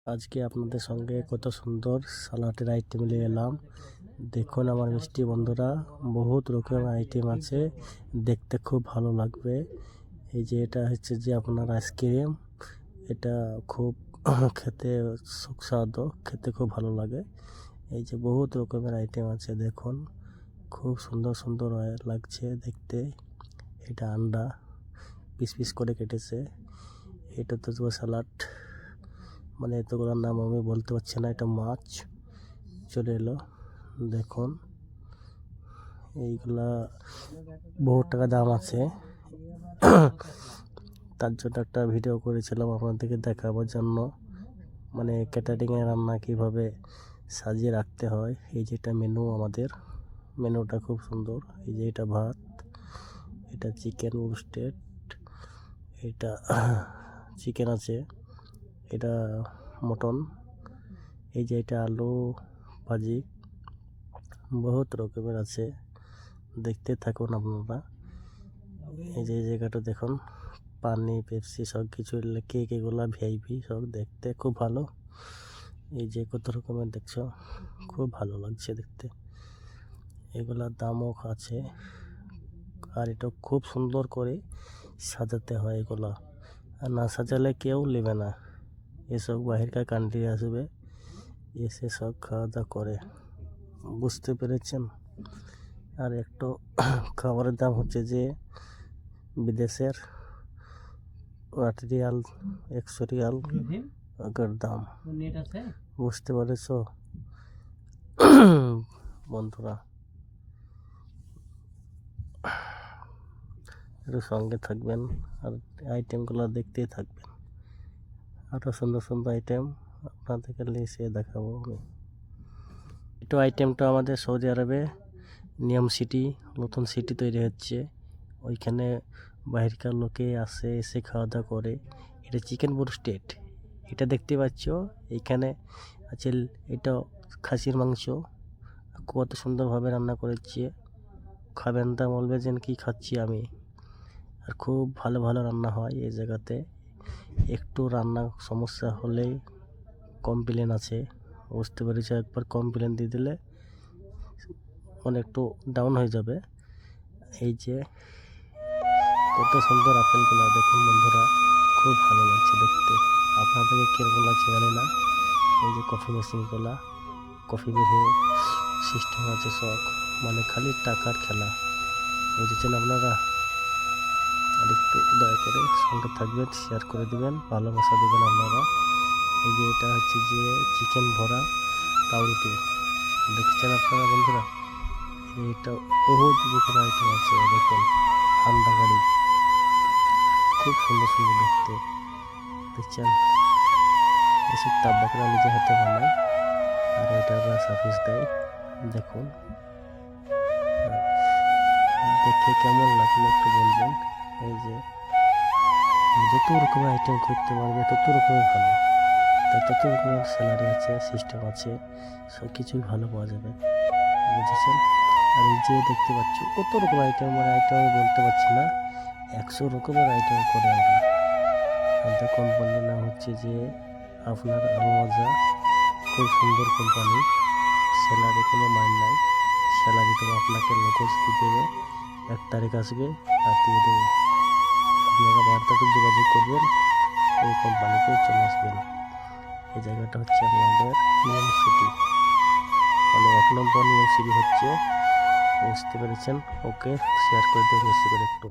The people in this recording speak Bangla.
আজকে আপনাদের সঙ্গে কত সুন্দর সালাটের আইটেম নিয়ে এলাম। দেখুন আমার মিষ্টি বন্ধুরা, বহুত রকমের আইটেম আছে, দেখতে খুব ভালো লাগবে। এই যে এটা হচ্ছে যে আপনার আইসক্রিম, এটা খুব খেতে সুস্বাদু, খেতে খুব ভালো লাগে। এই যে বহুত রকমের আইটেম আছে, দেখুন খুব সুন্দর সুন্দর লাগছে দেখতে। এটা আন্ডা পিস পিস করে কেটেছে। এটা তো সালাড, মানে এতগুলোর নাম আমি বলতে পারছি না। এটা মাছ চলে এলো, দেখুন এইগুলা বহু টাকা দাম আছে। তার জন্য একটা ভিডিও করেছিলাম আপনাদেরকে দেখাবার জন্য, মানে ক্যাটারিংয়ে রান্না কীভাবে সাজিয়ে রাখতে হয়। এই যেটা মেনু, আমাদের মেনুটা খুব সুন্দর। এই যে এটা ভাত, এটা চিকেন রোস্টেড, এটা চিকেন আছে, এটা মটন, এই যে এটা আলু ভাজি, বহুত রকমের আছে, দেখতে থাকুন আপনারা। এই যে এই জায়গাটা দেখুন, পানি পেপসি সব কিছু, কেক এগুলা ভিআইপি সব, দেখতে খুব ভালো। এই যে কত রকমের দেখছো, খুব ভালো লাগছে দেখতে। এগুলার দামও আছে, আর এটা খুব সুন্দর করে সাজাতে হয় এগুলা, আর না সাজালে কেউ নেবে না। এসব বাহিরকার কান্ট্রি আসবে, এসে সব খাওয়া দাওয়া করে, বুঝতে পেরেছেন। আর একটু খাবারের দাম হচ্ছে যে বিদেশের 8 রিয়াল 100 রিয়াল আগের দাম, বুঝতে পেরেছ বন্ধুরা। একটু সঙ্গে থাকবেন আর আইটেমগুলো দেখতেই থাকবেন। আরও সুন্দর সুন্দর আইটেম আপনাদেরকে লিখে দেখাবো আমি। এটা আইটেমটা আমাদের সৌদি আরবে নিয়ম সিটি, নতুন সিটি তৈরি হচ্ছে, ওইখানে বাইরেকার লোকে আসে, এসে খাওয়া দাওয়া করে। এটা চিকেন ব্রোস্টেড, এটা দেখতে পাচ্ছ এইখানে আছে। এটা খাসির মাংস, কত সুন্দরভাবে রান্না করেছে। খাবেন তা বলবে যেন কি খাচ্ছি আমি। আর খুব ভালো ভালো রান্না হয় এই জায়গাতে। একটু রান্না সমস্যা হলেই কমপ্লেন আছে, বুঝতে পেরেছি। একবার কমপ্লেন দিয়ে দিলে মানে একটু ডাউন হয়ে যাবে। এই যে কত সুন্দর আপেলগুলো দেখুন বন্ধুরা, খুব ভালো লাগছে দেখতে। আপনাদেরকে কীরকম লাগছে জানি না। এই যে কফি মেশিনগুলা, কফি বের সিস্টেম আছে সব, মানে খালি টাকার খেলা, বুঝেছেন আপনারা। আর একটু দয়া করে সঙ্গে থাকবেন, শেয়ার করে দিবেন, ভালোবাসা দেবেন আপনারা। এই যে এটা হচ্ছে যে চিকেন ভরা পাউরুটি, দেখছেন আপনারা বন্ধুরা। এটা বহুত রকম আইটেম আছে, দেখুন হান্ডা গাড়ি, খুব সুন্দর সুন্দর দেখতে, দেখছেন। এসব তাব্বাকরা নিজে হাতে বানায়, আর এটারা সার্ভিস দেয়, দেখুন। দেখে কেমন লাগলো একটু বলবেন। এই যে যত রকমের আইটেম করতে পারবে তত রকমের ভালো, তাই তত রকমের স্যালারি আছে, সিস্টেম আছে, সব কিছুই ভালো পাওয়া যাবে, বুঝেছেন। আর এই যে দেখতে পাচ্ছ কত রকম আইটেম, মানে আইটেম আমি বলতে পারছি না, 100 রকমের আইটেম করে আমরা। আমাদের কোম্পানির নাম হচ্ছে যে আপনার আলমজা, খুব সুন্দর কোম্পানি। স্যালারি কোনো মাইন্ড নাই, স্যালারি তো আপনাকে লোকজ দিয়ে দেবে, 1 তারিখ আসবে আর দিয়ে দেবে। আপনারা বার্তাতে যোগাযোগ করবেন, এই কোম্পানিতে চলে আসবেন। এই জায়গাটা হচ্ছে আমাদের নিয়ম সিটি, মানে 1 নম্বর নিয়ম সিটি হচ্ছে, বুঝতে পেরেছেন। ওকে, শেয়ার করে দেবেন বেশি করে একটু।